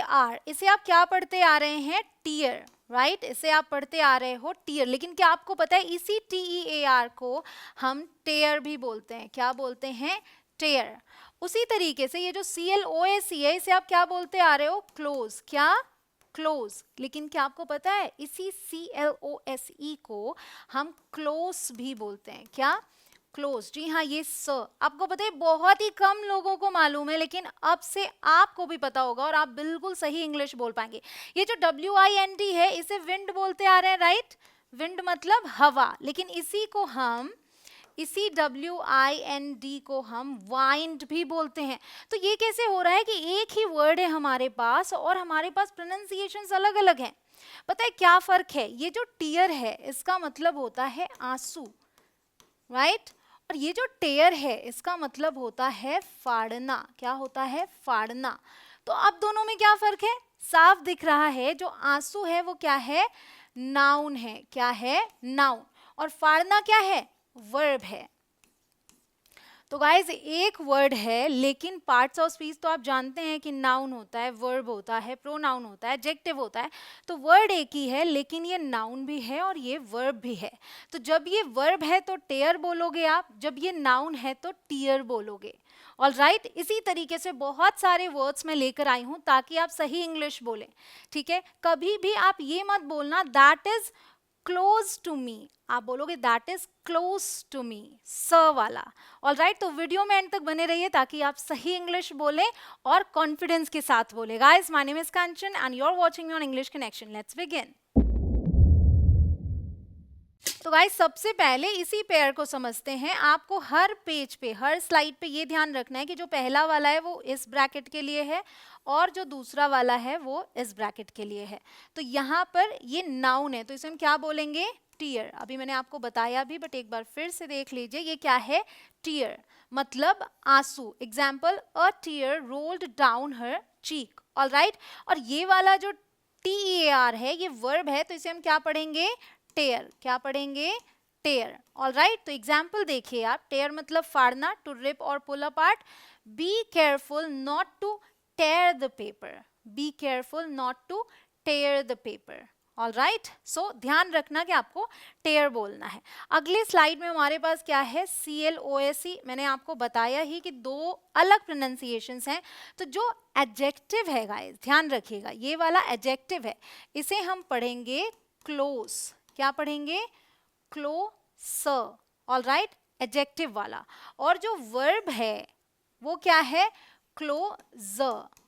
TEAR, इसे आप क्या पढ़ते आ रहे हैं? Tear, right? इसे आप पढ़ते आ रहे हो टीयर, लेकिन क्या आपको पता है इसी TEAR को हम टेयर भी बोलते हैं? क्या बोलते हैं? टेयर। उसी तरीके से ये जो CLOSE है इसे आप क्या बोलते आ रहे हो? क्लोज। क्या? क्लोज। लेकिन क्या आपको पता है इसी CLOSE को हम क्लोज भी बोलते हैं? क्या? क्लोज। जी हाँ, ये स आपको पता है बहुत ही कम लोगों को मालूम है, लेकिन अब से आपको भी पता होगा और आप बिल्कुल सही इंग्लिश बोल पाएंगे। ये जो WIND है इसे विंड बोलते आ रहे हैं, राइट? विंड मतलब हवा, लेकिन इसी WIND को हम वाइंड भी बोलते हैं। तो ये कैसे हो रहा है कि एक ही वर्ड है हमारे पास और हमारे पास प्रोनाउंसिएशंस अलग अलग हैं? पता है क्या फर्क है? ये जो टीयर है इसका मतलब होता है आंसू, राइट? और ये जो टेयर है इसका मतलब होता है फाड़ना। क्या होता है? फाड़ना। तो अब दोनों में क्या फर्क है? साफ दिख रहा है, जो आंसू है वो क्या है? नाउन है। क्या है? नाउन। और फाड़ना क्या है? वर्ब है। तो गाइज एक वर्ड है, लेकिन पार्ट्स ऑफ स्पीच तो आप जानते हैं कि नाउन होता है, वर्ब होता है, प्रोनाउन होता है, एडजेक्टिव होता है। तो वर्ड एक ही है, लेकिन ये नाउन भी है और ये वर्ब भी है। तो जब ये वर्ब है तो टेयर बोलोगे आप, जब ये नाउन है तो टीयर बोलोगे। ऑलराइट, इसी तरीके से बहुत सारे वर्ड्स मैं लेकर आई हूं ताकि आप सही इंग्लिश बोलें। ठीक है? कभी भी आप ये मत बोलना that is close to me, आप बोलोगे that is close to me, स वाला। ऑलराइट, तो वीडियो में एंड तक बने रहिए ताकि आप सही इंग्लिश बोलें और कॉन्फिडेंस के साथ बोले। Guys, my name is Kanchan and you are watching me on English connection. Let's begin. तो गाइस सबसे पहले इसी पेयर को समझते हैं। आपको हर पेज पे, हर स्लाइड पे ये ध्यान रखना है कि जो पहला वाला है वो इस ब्रैकेट के लिए है और जो दूसरा वाला है वो इस ब्रैकेट के लिए है। तो यहाँ पर ये नाउन है तो इसे हम क्या बोलेंगे? टीयर। अभी मैंने आपको बताया भी, बट एक बार फिर से देख लीजिए। ये क्या है? टीयर मतलब आंसू। एग्जाम्पल, अ टीयर रोल्ड डाउन हर चीक। ऑलराइट, और ये वाला जो TEAR है ये वर्ब है तो इसे हम क्या पढ़ेंगे? टेयर। क्या पढ़ेंगे? टेयर। ऑलराइट, तो एग्जाम्पल देखिए आप। टेयर मतलब फाड़ना, टू रिप और pull apart. Be careful not to tear the paper. Be careful not to tear the paper. Alright, so ध्यान रखना कि आपको टेयर बोलना है। अगले स्लाइड में हमारे पास क्या है? CLOSE। मैंने आपको बताया ही कि दो अलग प्रोनाउंसिएशंस हैं। तो जो एडजेक्टिव है गाइस, ध्यान रखिएगा, ये वाला एडजेक्टिव है, इसे हम पढ़ेंगे क्लोज। क्या पढ़ेंगे? क्लोज। ऑलराइट, एडजेक्टिव वाला। और जो वर्ब है वो क्या है? क्लोज।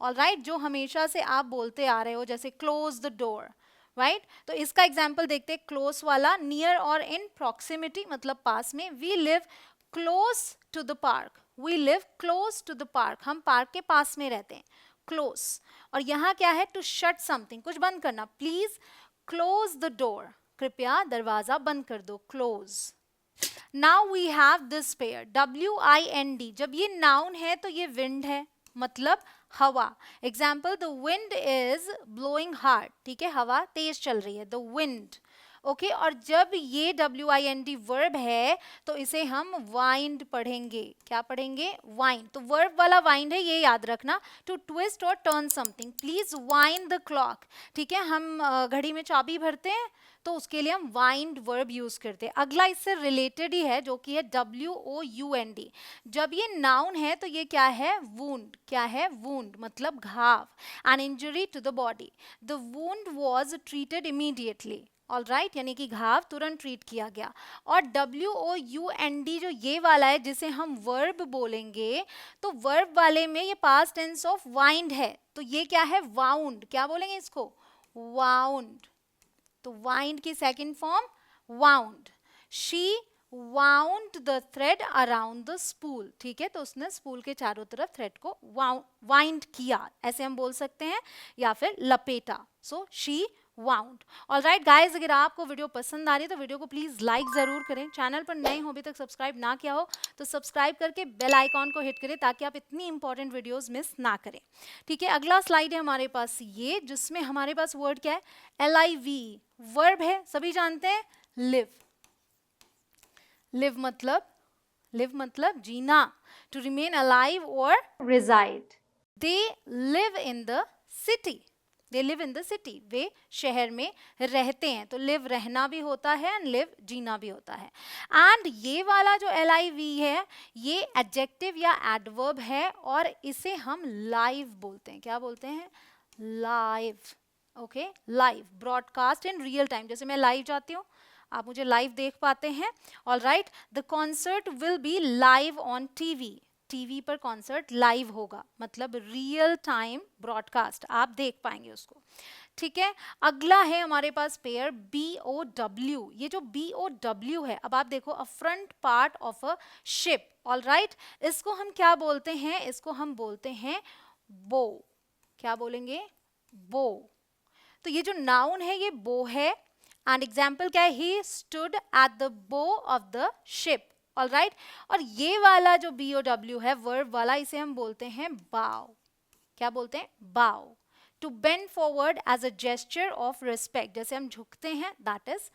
ऑलराइट, जो हमेशा से आप बोलते आ रहे हो, जैसे क्लोज द डोर, राइट? तो इसका एग्जाम्पल देखते हैं। क्लोज वाला, नियर और इन प्रॉक्सिमिटी मतलब पास में। We live close to the park. We live close to the park, हम पार्क के पास में रहते हैं। क्लोज। और यहाँ क्या है? टू शट समथिंग, कुछ बंद करना। प्लीज क्लोज द डोर, कृपया दरवाजा बंद कर दो। Close. Now we have this pair WIND। जब ये नाउन है तो ये विंड है, मतलब हवा। Example, the wind is blowing hard. ठीक है, हवा तेज चल रही है, द विंड। ओके, और जब ये WIND वर्ब है तो इसे हम वाइंड पढ़ेंगे। क्या पढ़ेंगे? वाइंड। तो वर्ब वाला वाइंड है, ये याद रखना। टू ट्विस्ट और turn something, please wind the clock. ठीक है, हम घड़ी में चाबी भरते हैं तो उसके लिए हम वाइंड वर्ब यूज करते हैं। अगला इससे रिलेटेड ही है जो कि है WOUND। जब ये नाउन है तो ये क्या है? वुंड। क्या है? वुंड मतलब घाव, an injury to the body. The wound was treated immediately. Alright, यानी कि घाव तुरंत ट्रीट किया गया। और WOUND जो ये वाला है जिसे हम वर्ब बोलेंगे, तो वर्ब वाले में ये पास्ट टेंस ऑफ वाइंड है, तो ये क्या है? वाउंड। क्या बोलेंगे इसको? वाउंड। तो वाइंड की second form wound. She wound the thread around the spool. ठीक है, तो उसने स्पूल के चारों तरफ थ्रेड को वाइंड किया, ऐसे हम बोल सकते हैं, या फिर लपेटा। So she wound. Alright guys, अगर आपको वीडियो पसंद आ रही है तो वीडियो को प्लीज लाइक जरूर करें। चैनल पर नए हो, अभी तक सब्सक्राइब ना किया हो तो सब्सक्राइब करके बेल आइकॉन को हिट करें ताकि आप इतनी इंपॉर्टेंट वीडियोस मिस ना करें। ठीक है, अगला स्लाइड है हमारे पास ये, जिसमें हमारे पास वर्ड क्या है? LIV। वर्ब है, सभी जानते हैं, लिव। लिव मतलब जीना, टू रिमेन अलाइव और reside. They live in the city, they live in the city, वे शहर में रहते हैं। तो लिव रहना भी होता है एंड लिव जीना भी होता है। एंड ये वाला जो LIV है ये एडजेक्टिव या एडवर्ब है और इसे हम लाइव बोलते हैं। क्या बोलते हैं? Live. Okay, live, broadcast in real time. जैसे मैं लाइव जाती हूँ, आप मुझे लाइव देख पाते हैं। Alright, the concert will be live on TV, TV पर कॉन्सर्ट लाइव होगा, मतलब रियल टाइम ब्रॉडकास्ट, आप देख पाएंगे उसको। ठीक है, अगला है हमारे पास पेयर BOW। ये जो BOW है, अब आप देखो, a front part of a ship. Alright, इसको हम क्या बोलते हैं? इसको हम बोलते हैं बो। क्या बोलेंगे? बो। तो ये जो नाउन है ये बो है, एंड एग्जाम्पल क्या है? ही स्टूड एट द बो ऑफ द शिप। ऑलराइट, और ये वाला जो BOW है वर्ब वाला, इसे हम बोलते हैं बाव। क्या बोलते हैं? Bow. To bend forward as a gesture of respect, जैसे हम झुकते हैं, that is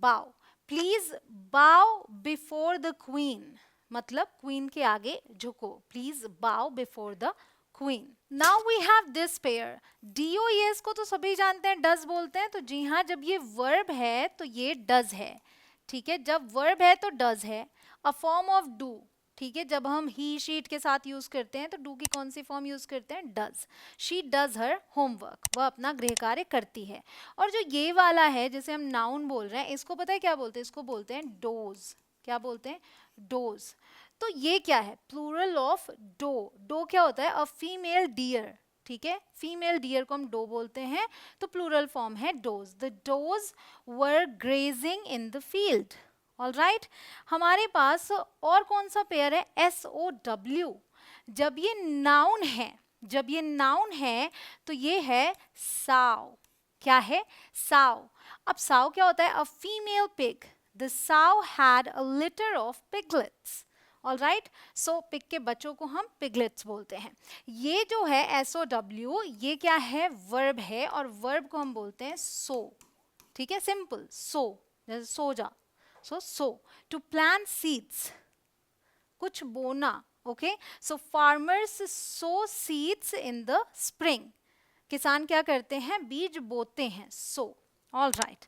bow. Please bow before the queen, मतलब क्वीन के आगे झुको। Please bow before the queen. Now we have this pair DOES को तो सभी जानते हैं, डज बोलते हैं। तो जी हाँ, जब ये वर्ब है तो ये डज है। ठीक है, जब वर्ब है तो डज है। A form of do. ठीक है, जब हम ही शीट के साथ यूज करते हैं तो डू की कौन सी फॉर्म यूज करते हैं? Does. She does her homework, वह अपना गृह कार्य करती है। और जो ये वाला है जिसे हम नाउन बोल रहे हैं, इसको पता है क्या बोलते हैं? इसको बोलते हैं डोज। क्या बोलते हैं? डोज। तो ये क्या है? Plural of dough. डो क्या होता है? A female deer. ठीक है, फीमेल डियर को हम डो बोलते हैं, तो प्लूरल फॉर्म है dose. The dose were grazing in the field. Alright, हमारे पास और कौन सा पेयर है? SOW। जब ये नाउन है, जब ये नाउन है तो ये है साव। क्या है? साव। अब साव क्या होता है? A female pig. The Sao had a litre of piglets. Alright, so pig के बच्चों को हम पिगलेट्स बोलते हैं। ये जो है SOW, ये क्या है? वर्ब है, और वर्ब को हम बोलते हैं सो। ठीक है, सिंपल, सो, जैसे सो जा। सो टू प्लांट सीड्स, कुछ बोना। Okay, so farmers so seeds in the spring. किसान क्या करते हैं? बीज बोते हैं। सो ऑलराइट,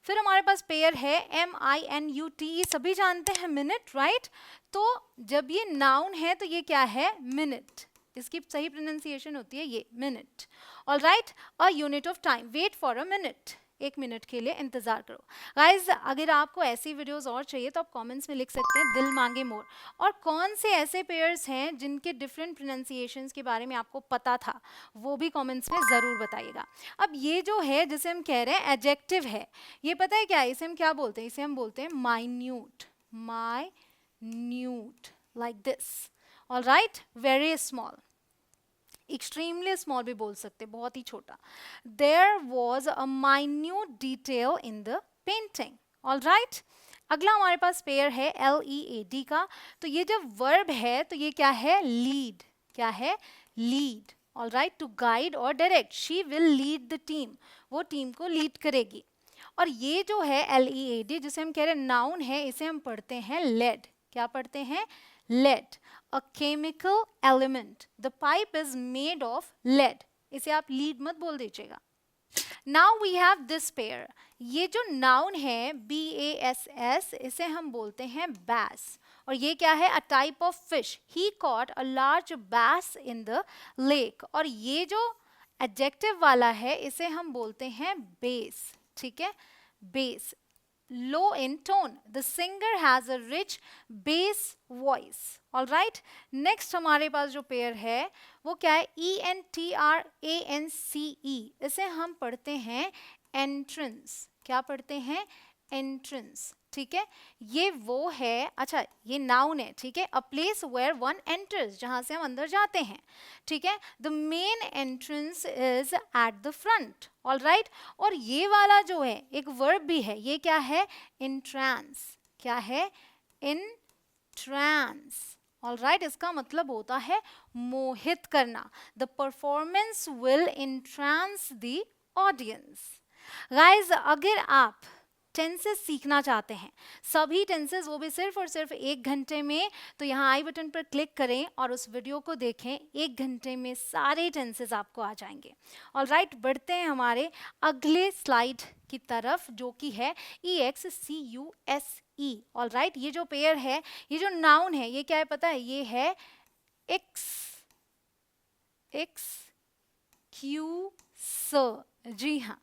फिर हमारे पास पेयर है MINUT। सभी जानते हैं मिनट, राइट? तो जब ये नाउन है तो ये क्या है? मिनट। इसकी सही प्रोनाउंसिएशन होती है ये, minute. Alright, a unit of time. Wait for a minute, 1 minute के लिए इंतजार करो। गाइज, अगर आपको ऐसी वीडियोस और चाहिए तो आप कमेंट्स में लिख सकते हैं दिल मांगे मोर। और कौन से ऐसे पेयर्स हैं जिनके डिफरेंट प्रोनाउंसिएशंस के बारे में आपको पता था, वो भी कमेंट्स में ज़रूर बताइएगा। अब ये जो है जिसे हम कह रहे हैं एडजेक्टिव है, ये पता है क्या है? इसे हम क्या बोलते हैं? इसे हम बोलते हैं minute. Minute, like this. Alright, very small, extremely small भी बोल सकते, बहुत ही छोटा। There was a minute detail in the painting. Alright, अगला हमारे पास पेयर है LEAD का। तो ये जब वर्ब है तो ये क्या है? लीड। क्या है? लीड। ऑलराइट, टू गाइड और direct. She will lead the team, वो टीम को लीड करेगी। और ये जो है LEAD जिसे हम कह रहे हैं नाउन है, इसे हम पढ़ते हैं लेड। क्या पढ़ते हैं? Lead, a chemical element. The pipe is made of lead. इसे आप लीड मत बोल दीजिएगा। Now we have this pair. ये जो नाउन है BASS, इसे हम बोलते हैं bass। और ये क्या है? A type of fish. He caught a large bass in the lake. और ये जो adjective वाला है इसे हम बोलते हैं bass। ठीक है, bass, low in tone. The singer has a rich bass voice. All right. Next हमारे पास जो पेयर है वो क्या है? ENTRANCE। इसे हम पढ़ते हैं entrance। क्या पढ़ते हैं? entrance। ठीक है, ये वो है, अच्छा ये नाउन है। ठीक है, a place where one enters, जहां से हम अंदर जाते हैं। ठीक है, the main entrance is at the front. Alright, और ये वाला जो है एक वर्ब भी है, ये क्या है? इंट्रांस। क्या है? इंट्रांस। ऑलराइट, इसका मतलब होता है मोहित करना। The performance will entrance the audience. Guys, अगर आप टेंसेस सीखना चाहते हैं, सभी टेंसेस, वो भी सिर्फ और सिर्फ 1 घंटे में, तो यहाँ आई बटन पर क्लिक करें और उस वीडियो को देखें। 1 घंटे में सारे टेंसेस आपको आ जाएंगे। ऑलराइट, बढ़ते हैं हमारे अगले स्लाइड की तरफ, जो कि है EXCUSE। ऑलराइट, ये जो पेयर है, ये जो नाउन है, ये क्या है पता है? ये है excuse। जी हाँ,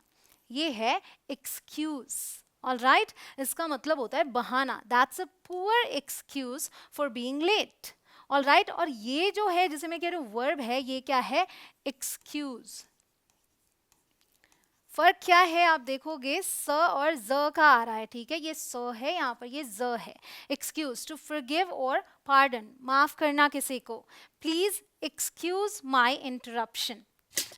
ये है excuse। ऑलराइट, इसका मतलब होता है बहाना। That's a poor excuse for being late. Alright, और ये जो है, जिसे मैं कह रही हूँ वर्ब है, ये क्या है? एक्सक्यूज। फर्क क्या है आप देखोगे, स और ज का आ रहा है, ठीक है? ये स है, यहाँ पर ये ज है। एक्सक्यूज, टू फॉरगिव और पार्डन, माफ करना किसी को। Please excuse my interruption.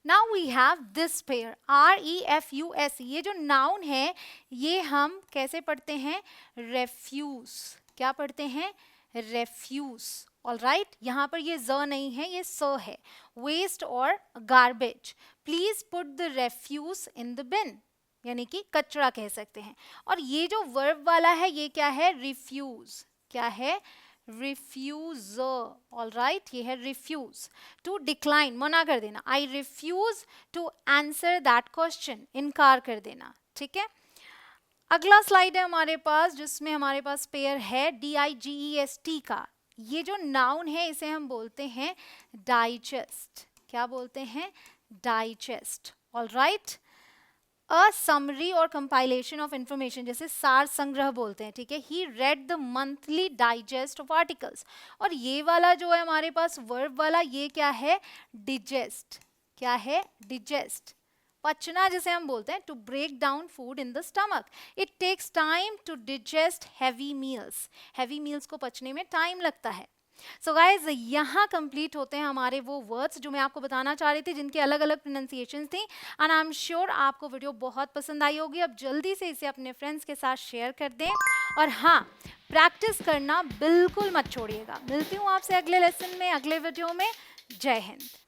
Now we have this pair REFUS। ये जो नाउन है, ये हम कैसे पढ़ते हैं? रेफ्यूज। क्या पढ़ते हैं? रेफ्यूज। ऑलराइट, यहाँ पर ये ज नहीं है, ये स है। वेस्ट और garbage, please put the refuse in the bin, यानी कि कचरा कह सकते हैं। और ये जो वर्ब वाला है, ये क्या है? रिफ्यूज। क्या है? रिफ्यूज। ऑलराइट, ये है रिफ्यूज। टू डिक्लाइन, मना कर देना। I refuse to answer that question, इनकार कर देना, ठीक है? अगला स्लाइड है हमारे पास, जिसमें हमारे पास पेयर है DIGEST का। ये जो नाउन है, इसे हम बोलते हैं डाइजेस्ट। क्या बोलते हैं? डाइजेस्ट। ऑलराइट, अ समरी और कंपाइलेशन ऑफ इंफॉर्मेशन, जैसे सार संग्रह बोलते हैं, ठीक है? He read the monthly digest of articles. और ये वाला जो है हमारे पास वर्ब वाला, ये क्या है? डिजेस्ट। क्या है? डिजेस्ट, पचना जिसे हम बोलते हैं, to break down food in the stomach. It takes time to digest heavy meals. Heavy meals को पचने में टाइम लगता है। सो गाइज, यहाँ कंप्लीट होते हैं हमारे वो वर्ड्स जो मैं आपको बताना चाह रही थी, जिनके अलग अलग प्रोनाउंसिएशंस थी। एंड आई एम श्योर आपको वीडियो बहुत पसंद आई होगी। अब जल्दी से इसे अपने फ्रेंड्स के साथ शेयर कर दें, और हाँ, प्रैक्टिस करना बिल्कुल मत छोड़िएगा। मिलती हूँ आपसे अगले लेसन में, अगले वीडियो में। जय हिंद।